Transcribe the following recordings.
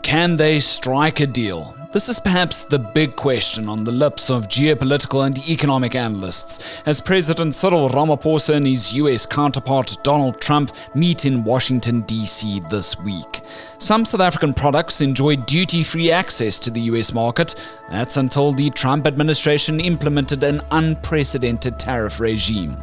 Can they strike a deal? This is perhaps the big question on the lips of geopolitical and economic analysts as President Cyril Ramaphosa and his US counterpart Donald Trump meet in Washington, D.C. this week. Some South African products enjoy duty-free access to the US market. That's until the Trump administration implemented an unprecedented tariff regime.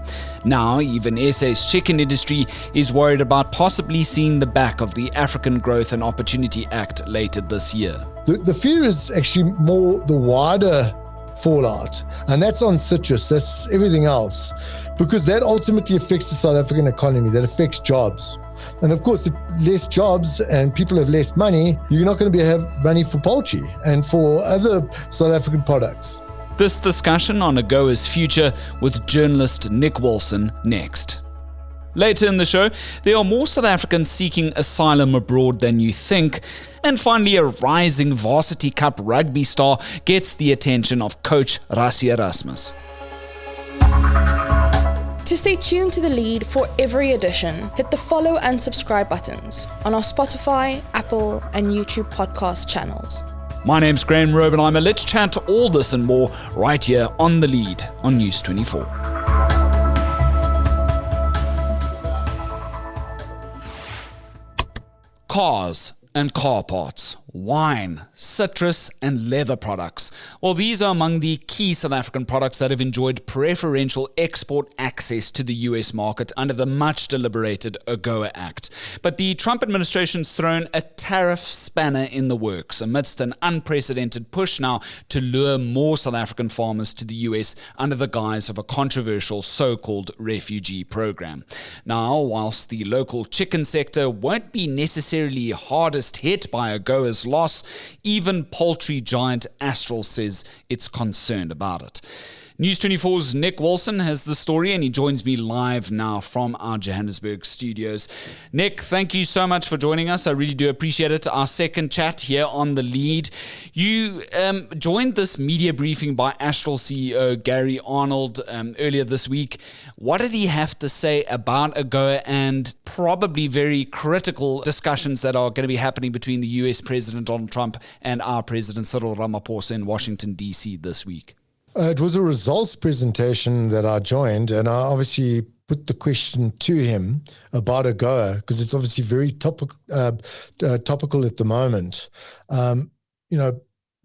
Now, even SA's chicken industry is worried about possibly seeing the back of the African Growth and Opportunity Act later this year. The fear is actually more the wider fallout, and that's on citrus, that's everything else, because that ultimately affects the South African economy, that affects jobs. And of course, if less jobs and people have less money, you're not going to have money for poultry and for other South African products. This discussion on AGOA's future with journalist Nick Wilson next. Later in the show, there are more South Africans seeking asylum abroad than you think. And finally, a rising Varsity Cup rugby star gets the attention of coach Rassie Erasmus. To stay tuned to The Lead for every edition, hit the follow and subscribe buttons on our Spotify, Apple, and YouTube podcast channels. My name's Graham Robenheimer. Let's chat all this and more right here on The Lead on News 24. Cars and car parts, wine, citrus and leather products. Well, these are among the key South African products that have enjoyed preferential export access to the US market under the much deliberated AGOA Act. But the Trump administration's thrown a tariff spanner in the works amidst an unprecedented push now to lure more South African farmers to the US under the guise of a controversial so-called refugee program. Now, whilst the local chicken sector won't be necessarily hardest hit by AGOA's loss, even poultry giant Astral says it's concerned about it. News 24's Nick Wilson has the story and he joins me live now from our Johannesburg studios. Nick, thank you so much for joining us. I really do appreciate it. Our second chat here on The Lead. You joined this media briefing by Astral CEO Gary Arnold earlier this week. What did he have to say about AGOA and probably very critical discussions that are going to be happening between the US President Donald Trump and our President Cyril Ramaphosa in Washington, D.C. this week? It was a results presentation that I joined, and I obviously put the question to him about AGOA because it's obviously very topical at the moment.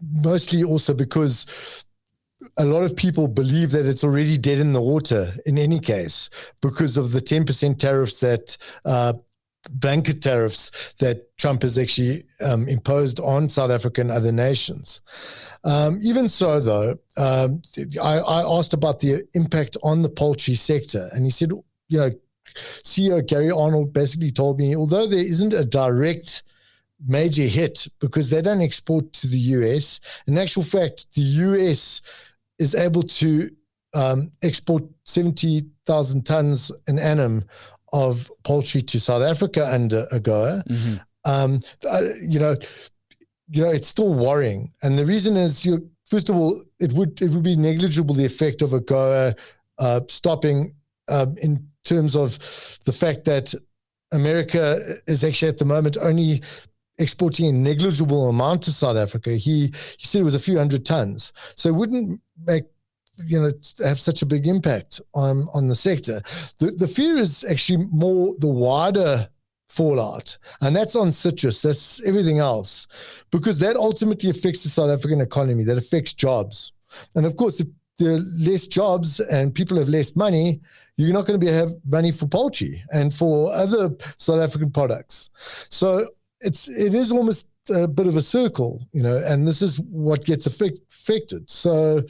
Mostly also because a lot of people believe that it's already dead in the water in any case because of the 10% tariffs that blanket tariffs that Trump has actually imposed on South Africa and other nations. Even so, though, I asked about the impact on the poultry sector, and he said, CEO Gary Arnold basically told me, although there isn't a direct major hit because they don't export to the US, in actual fact, the US is able to export 70,000 tons an annum of poultry to South Africa under AGOA. Mm-hmm. It's still worrying. And the reason is, first of all, it would be negligible, the effect of AGOA stopping in terms of the fact that America is actually at the moment only exporting a negligible amount to South Africa. He said it was a few hundred tons. So it wouldn't have such a big impact on the sector. The fear is actually more the wider fallout, and that's on citrus, that's everything else, because that ultimately affects the South African economy, that affects jobs. And of course, if there are less jobs and people have less money, you're not going to have money for poultry and for other South African products. So it is almost a bit of a circle, and this is what gets affected. So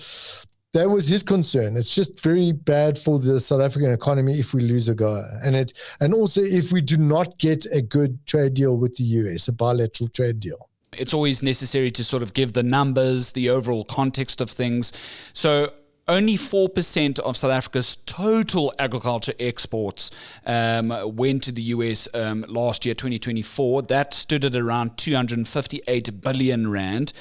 that was his concern. It's just very bad for the South African economy if we lose AGOA, and also if we do not get a good trade deal with the US, a bilateral trade deal. It's always necessary to sort of give the numbers, the overall context of things. So only 4% of South Africa's total agriculture exports went to the US last year, 2024. That stood at around 258 billion rand.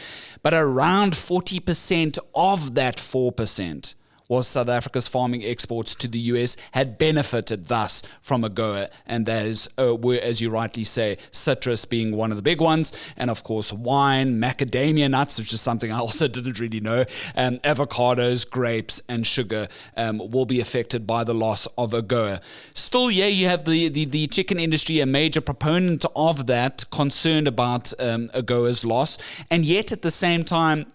But around 40% of that 4% was South Africa's farming exports to the US had benefited thus from AGOA, and those were, as you rightly say, citrus being one of the big ones, and of course wine, macadamia nuts, which is something I also didn't really know, avocados, grapes, and sugar will be affected by the loss of AGOA. Still, you have the chicken industry, a major proponent of that, concerned about AGOA's loss, and yet at the same time,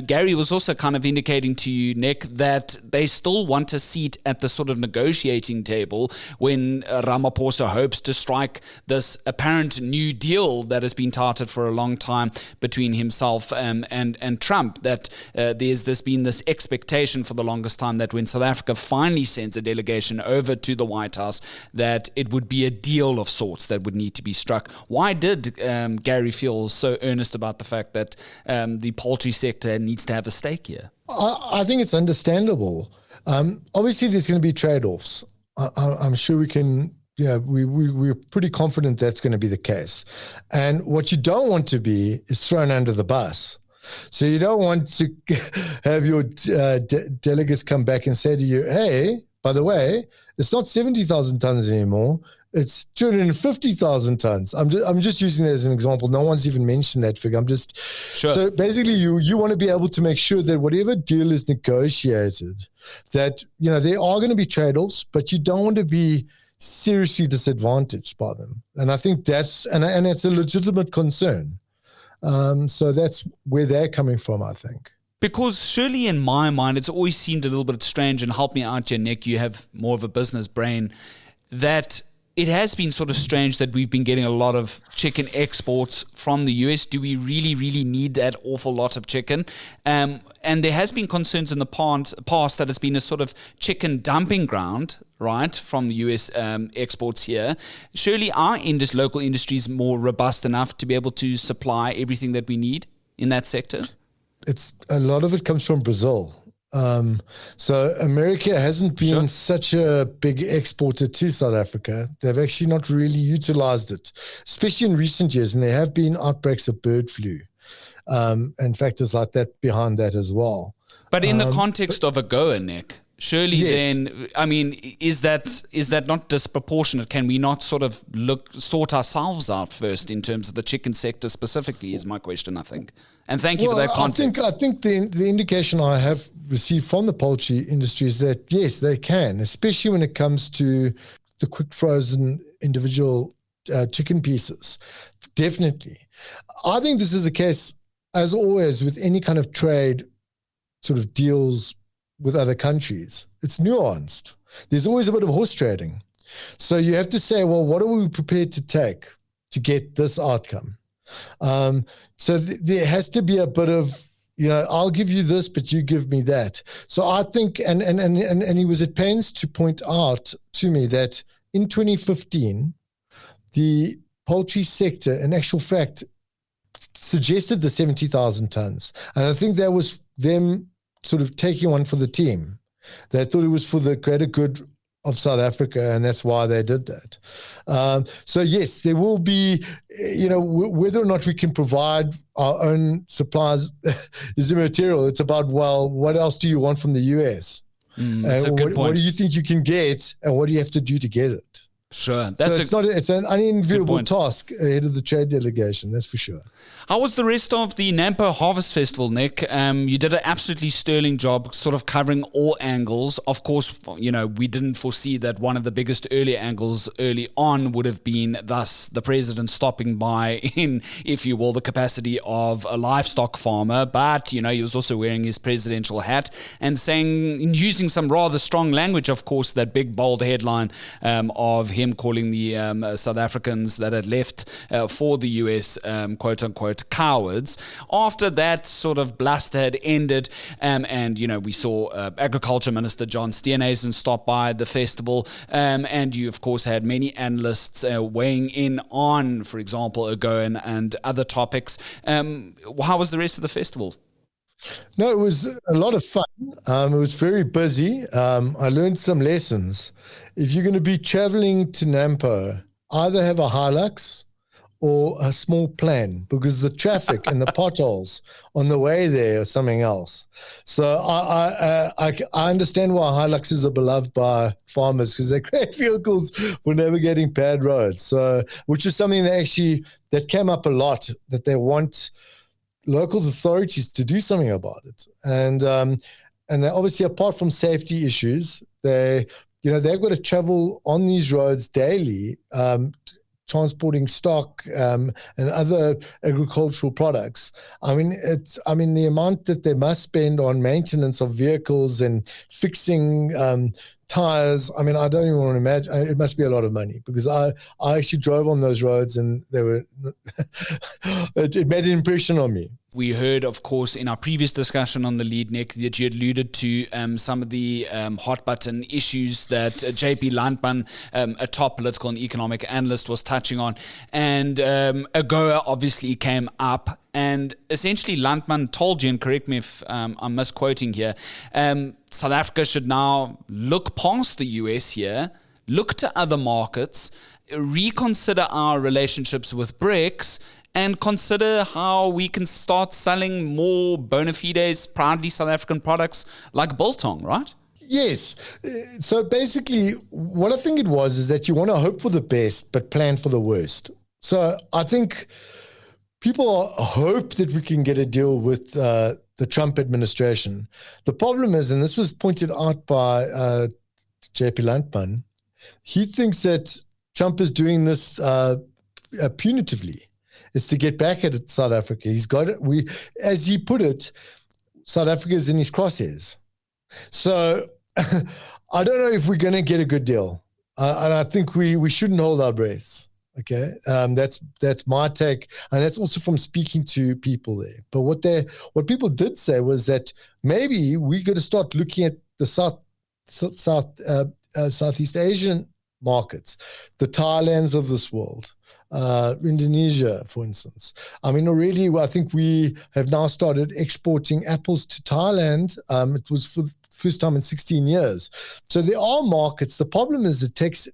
Gary was also kind of indicating to you, Nick, that they still want a seat at the sort of negotiating table when Ramaphosa hopes to strike this apparent new deal that has been touted for a long time between himself and Trump, that there's been this expectation for the longest time that when South Africa finally sends a delegation over to the White House, that it would be a deal of sorts that would need to be struck. Why did Gary feel so earnest about the fact that the poultry sector needs to have a stake here? I think it's understandable. Obviously, there's going to be trade-offs. I'm sure we can, we're pretty confident that's going to be the case. And what you don't want to be is thrown under the bus. So you don't want to have your delegates come back and say to you, hey, by the way, it's not 70,000 tons anymore. It's 250,000 tons. I'm just using that as an example. No one's even mentioned that figure. Sure. So basically you want to be able to make sure that whatever deal is negotiated, that, there are going to be trade-offs, but you don't want to be seriously disadvantaged by them. And I think that's a legitimate concern. So that's where they're coming from, I think. Because surely in my mind, it's always seemed a little bit strange, and help me out here, Nick, you have more of a business brain, that it has been sort of strange that we've been getting a lot of chicken exports from the US. Do we really, really need that awful lot of chicken? And there has been concerns in the past that it's been a sort of chicken dumping ground, right, from the US exports here. Surely our local industry is more robust enough to be able to supply everything that we need in that sector? It's a lot of it comes from Brazil. So America hasn't been such a big exporter to South Africa. They've actually not really utilized it, especially in recent years. And there have been outbreaks of bird flu and factors like that behind that as well. But in the context of AGOA, Nick, surely then, I mean, is that not disproportionate? Can we not sort of sort ourselves out first in terms of the chicken sector specifically, is my question, I think. And thank you for that context. I think the indication I have received from the poultry industry is that, yes, they can, especially when it comes to the quick frozen individual chicken pieces. Definitely. I think this is a case, as always, with any kind of trade sort of deals with other countries. It's nuanced. There's always a bit of horse trading. So you have to say, well, what are we prepared to take to get this outcome? So there has to be a bit of, I'll give you this, but you give me that. So I think, and he was at pains to point out to me that in 2015, the poultry sector, in actual fact, suggested the 70,000 tons. And I think that was them sort of taking one for the team. They thought it was for the greater good of South Africa, and that's why they did that. So yes, there will be, whether or not we can provide our own supplies is immaterial. It's about, well, what else do you want from the US? That's a good point. What do you think you can get, and what do you have to do to get it? Sure. It's an unenviable task ahead of the trade delegation, that's for sure. How was the rest of the Nampo Harvest Festival, Nick? You did an absolutely sterling job sort of covering all angles. Of course, we didn't foresee that one of the biggest early angles early on would have been thus the president stopping by in, if you will, the capacity of a livestock farmer. But, he was also wearing his presidential hat and using some rather strong language, of course, that big, bold headline of him calling the South Africans that had left for the US, quote unquote, cowards. After that sort of bluster had ended, and we saw Agriculture Minister John Steenhuisen stop by the festival, and you of course had many analysts weighing in on, for example, AGOA and other topics. How was the rest of the festival? No, it was a lot of fun. It was very busy. I learned some lessons. If you're going to be traveling to Nampo, either have a Hilux or a small plan, because the traffic and the potholes on the way there are something else. So I understand why Hiluxes are beloved by farmers, because they're great vehicles for navigating bad roads. So, which is something that came up a lot, that they want local authorities to do something about it. And they obviously, apart from safety issues, they've got to travel on these roads daily, transporting stock and other agricultural products. The amount that they must spend on maintenance of vehicles and fixing tires. I don't even want to imagine. It must be a lot of money, because I actually drove on those roads, and it made an impression on me. We heard, of course, in our previous discussion on the lead, Nick, that you had alluded to some of the hot button issues that JP Landman, a top political and economic analyst, was touching on. And AGOA obviously came up. And essentially, Landman told you, and correct me if I'm misquoting here, South Africa should now look past the US here, look to other markets, reconsider our relationships with BRICS, and consider how we can start selling more bona fides, proudly South African products like biltong, right? Yes. So basically, what I think it was is that you want to hope for the best, but plan for the worst. So I think people hope that we can get a deal with the Trump administration. The problem is, and this was pointed out by JP Landman, he thinks that Trump is doing this punitively. It's to get back at South Africa. He's got it. As he put it, South Africa is in his crosshairs. So I don't know if we're going to get a good deal. And I think we shouldn't hold our breaths. Okay, that's my take, and that's also from speaking to people there. But what people did say was that maybe we got to start looking at the Southeast Asian markets, the Thailands of this world. Indonesia, for instance. Already, I think we have now started exporting apples to Thailand. It was for the first time in 16 years. So there are markets. The problem is it takes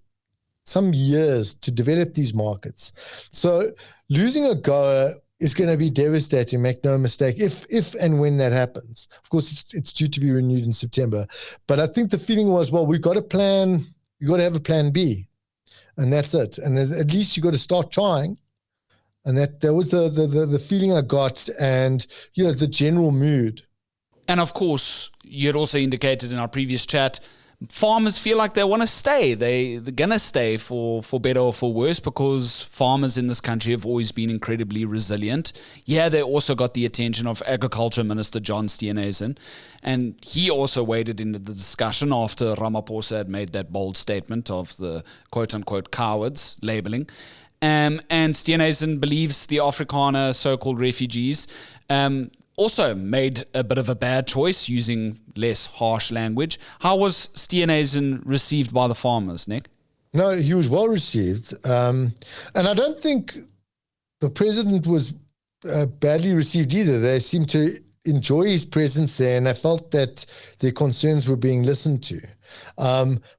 some years to develop these markets. So losing AGOA is going to be devastating, make no mistake, if and when that happens. Of course, it's due to be renewed in September. But I think the feeling was, well, we've got a plan. You've got to have a plan B. And that's it. And at least you got to start trying. And that was the feeling I got, and the general mood. And of course, you had also indicated in our previous chat, farmers feel like they want to stay. They're going to stay for better or for worse, because farmers in this country have always been incredibly resilient. Yeah, they also got the attention of Agriculture Minister John Steenhuisen, and he also waded into the discussion after Ramaphosa had made that bold statement of the quote-unquote cowards labeling. And Steenhuisen believes the Afrikaner so-called refugees also made a bit of a bad choice, using less harsh language. How was Steenhuisen received by the farmers, Nick? No, he was well received. And I don't think the president was badly received either. They seemed to enjoy his presence there, and I felt that their concerns were being listened to.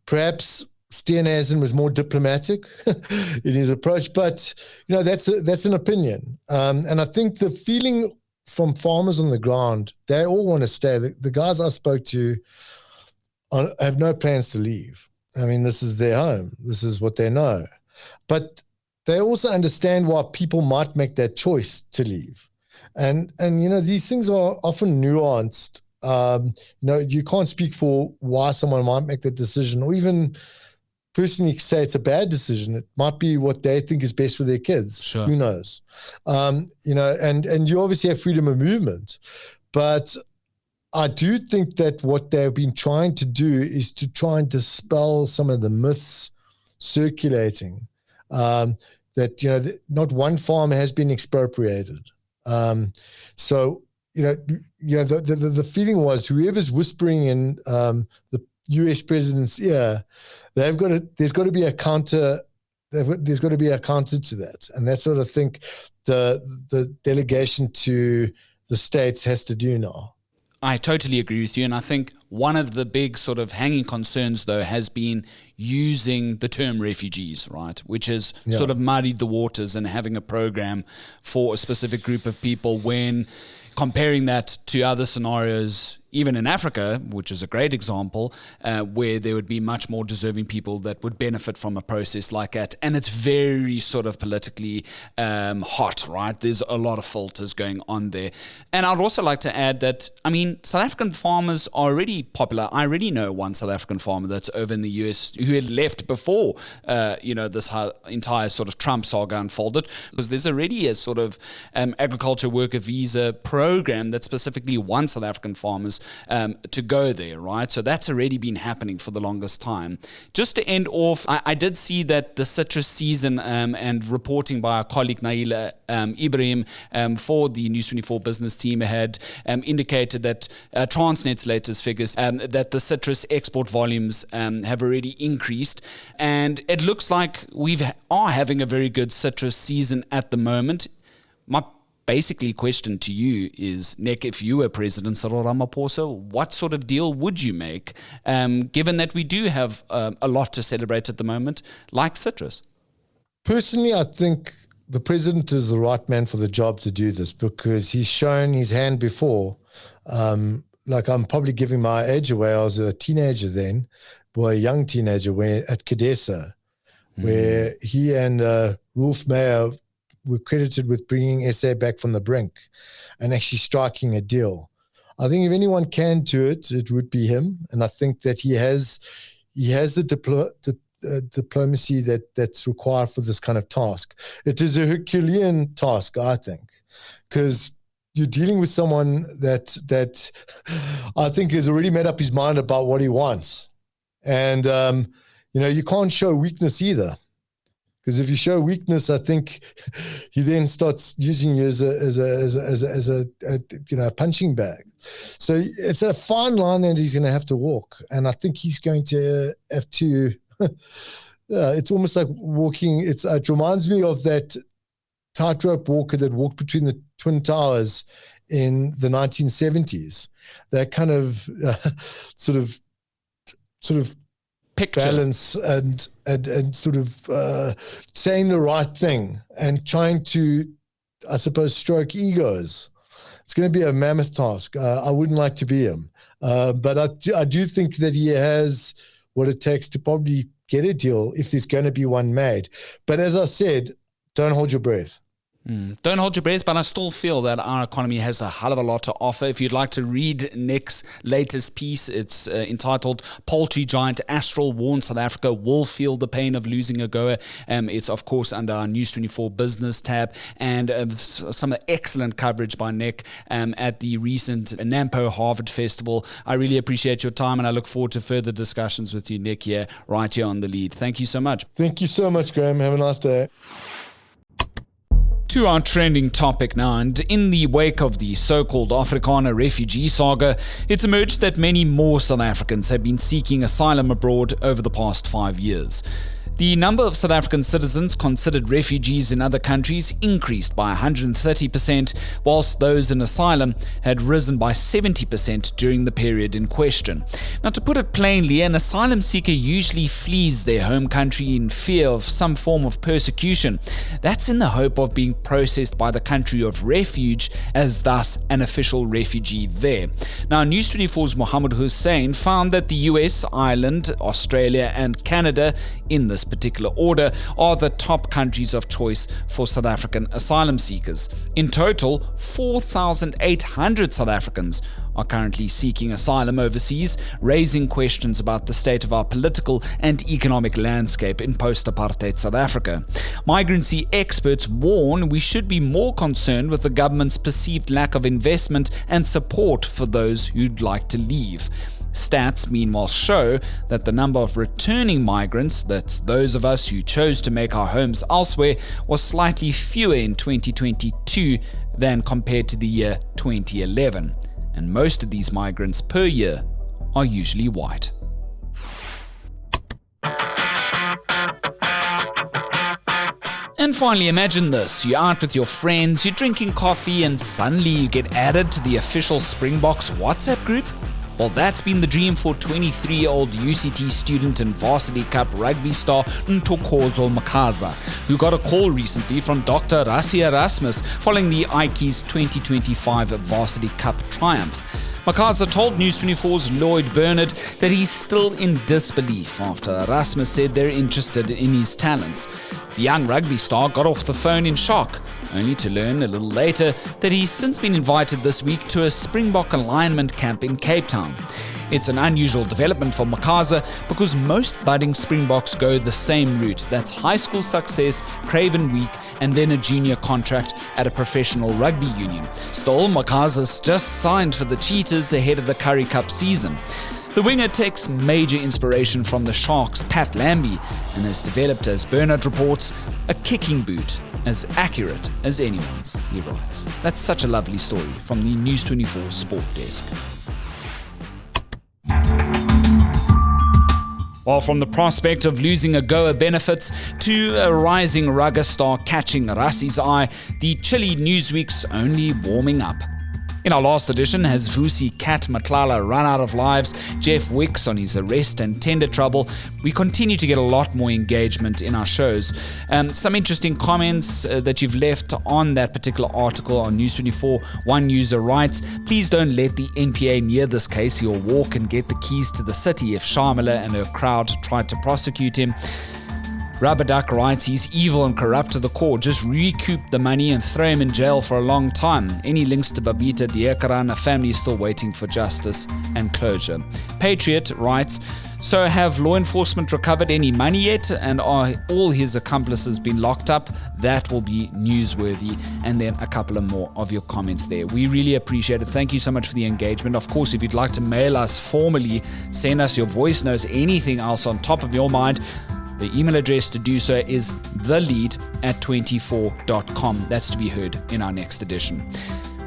Perhaps Steenhuisen was more diplomatic in his approach, but that's an opinion. And I think the feeling from farmers on the ground, they all want to stay. The guys I spoke to have no plans to leave. This is their home. This is what they know. But they also understand why people might make that choice to leave. And these things are often nuanced. You can't speak for why someone might make that decision, or even personally say it's a bad decision. It might be what they think is best for their kids. Sure. Who knows? And you obviously have freedom of movement, but I do think that what they've been trying to do is to try and dispel some of the myths circulating, that not one farm has been expropriated. So the feeling was, whoever's whispering in the U.S. president's ear, there's got to be a counter. There's got to be a counter to that, and that's what I think the delegation to the states has to do now. I totally agree with you. And I think one of the big sort of hanging concerns, though, has been using the term refugees, right? Which has sort of muddied the waters and having a program for a specific group of people when comparing that to other scenarios, even in Africa, which is a great example, where there would be much more deserving people that would benefit from a process like that. And it's very sort of politically hot, right? There's a lot of filters going on there. And I'd also like to add that, I mean, South African farmers are already popular. I already know one South African farmer that's over in the US who had left before, this entire sort of Trump saga unfolded, because there's already a sort of agriculture worker visa program that specifically wants South African farmers to go there, right? So that's already been happening for the longest time. Just to end off, I did see that the citrus season and reporting by our colleague Naila Ibrahim for the News 24 business team had indicated that Transnet's latest figures that the citrus export volumes have already increased, and it looks like we are having a very good citrus season at the moment. My basically question to you is, Nick, if you were President Cyril Ramaphosa, what sort of deal would you make, given that we do have a lot to celebrate at the moment, like citrus? Personally, I think the president is the right man for the job to do this, because he's shown his hand before. Like, I'm probably giving my age away. I was a teenager then, a young teenager at Cadesa, where he and Rolf Meyer were credited with bringing SA back from the brink and actually striking a deal. I think if anyone can do it, it would be him. And I think that he has the diplomacy that's required for this kind of task. It is a Herculean task, I think, because you're dealing with someone that I think has already made up his mind about what he wants. And, you can't show weakness either. Because if you show weakness, I think he then starts using you as a punching bag. So it's a fine line that he's going to have to walk, and I think he's going to have to. It's almost like walking. It reminds me of that tightrope walker that walked between the Twin Towers in the 1970s. That kind of sort of picture. Balance and sort of saying the right thing and trying to, I suppose, stroke egos. It's going to be a mammoth task. I wouldn't like to be him. But I do think that he has what it takes to probably get a deal if there's going to be one made. But as I said, don't hold your breath. Don't hold your breath, but I still feel that our economy has a hell of a lot to offer. If you'd like to read Nick's latest piece, it's entitled Poultry Giant Astral Warns South Africa Will Feel the Pain of Losing a Goer. It's, of course, under our News 24 business tab, and some excellent coverage by Nick at the recent Nampo Harvard Festival. I really appreciate your time, and I look forward to further discussions with you, Nick, right here on The Lead. Thank you so much. Thank you so much, Graham. Have a nice day. To our trending topic now, and in the wake of the so-called Afrikaner refugee saga, it's emerged that many more South Africans have been seeking asylum abroad over the past 5 years. The number of South African citizens considered refugees in other countries increased by 130%, whilst those in asylum had risen by 70% during the period in question. Now, to put it plainly, an asylum seeker usually flees their home country in fear of some form of persecution. That's in the hope of being processed by the country of refuge as thus an official refugee there. Now, News 24's Mohammed Hussein found that the US, Ireland, Australia and Canada, in this particular order, are the top countries of choice for South African asylum seekers. In total, 4,800 South Africans are currently seeking asylum overseas, raising questions about the state of our political and economic landscape in post-apartheid South Africa. Migrancy experts warn we should be more concerned with the government's perceived lack of investment and support for those who'd like to leave. Stats, meanwhile, show that the number of returning migrants, that's those of us who chose to make our homes elsewhere, was slightly fewer in 2022 than compared to the year 2011. And most of these migrants per year are usually white. And finally, imagine this. You're out with your friends, you're drinking coffee, and suddenly you get added to the official Springboks WhatsApp group. Well, that's been the dream for 23-year-old UCT student and Varsity Cup rugby star Ntokozo Makaza, who got a call recently from Dr. Rassie Erasmus following the Ikey's 2025 Varsity Cup triumph. Makaza told News24's Lloyd Bernard that he's still in disbelief after Erasmus said they're interested in his talents. The young rugby star got off the phone in shock, only to learn a little later that he's since been invited this week to a Springbok alignment camp in Cape Town. It's an unusual development for Makaza because most budding Springboks go the same route. That's high school success, Craven Week, and then a junior contract at a professional rugby union. Still, Makaza's just signed for the Cheetahs ahead of the Currie Cup season. The winger takes major inspiration from the Sharks' Pat Lambie and has developed, as Bernard reports, a kicking boot as accurate as anyone's, he writes. That's such a lovely story from the News24 Sport Desk. Well, from the prospect of losing a goer benefits to a rising rugger star catching Rassie's eye, the chilly Newsweek's only warming up. In our last edition, has Vusi Kat Matlala run out of lives, Jeff Wicks on his arrest and tender trouble? We continue to get a lot more engagement in our shows. Some interesting comments that you've left on that particular article on News24. One user writes, "Please don't let the NPA near this case. He'll walk and get the keys to the city if Sharmila and her crowd tried to prosecute him." Rubber Duck writes, "He's evil and corrupt to the core. Just recoup the money and throw him in jail for a long time. Any links to Babita Diekaran, a family is still waiting for justice and closure." Patriot writes, "So have law enforcement recovered any money yet? And are all his accomplices been locked up? That will be newsworthy." And then a couple of more of your comments there. We really appreciate it. Thank you so much for the engagement. Of course, if you'd like to mail us formally, send us your voice notes, anything else on top of your mind, the email address to do so is thelead@24.com. That's to be heard in our next edition.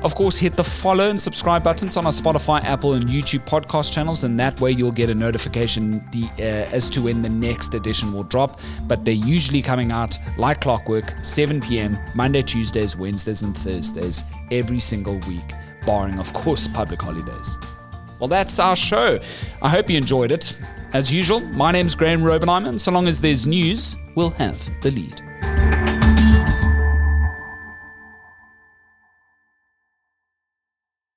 Of course, hit the follow and subscribe buttons on our Spotify, Apple, and YouTube podcast channels, and that way you'll get a notification as to when the next edition will drop. But they're usually coming out like clockwork, 7 p.m., Monday, Tuesdays, Wednesdays, and Thursdays, every single week, barring, of course, public holidays. Well, that's our show. I hope you enjoyed it. As usual, my name's Graham Robenheimer, and so long as there's news, we'll have the lead.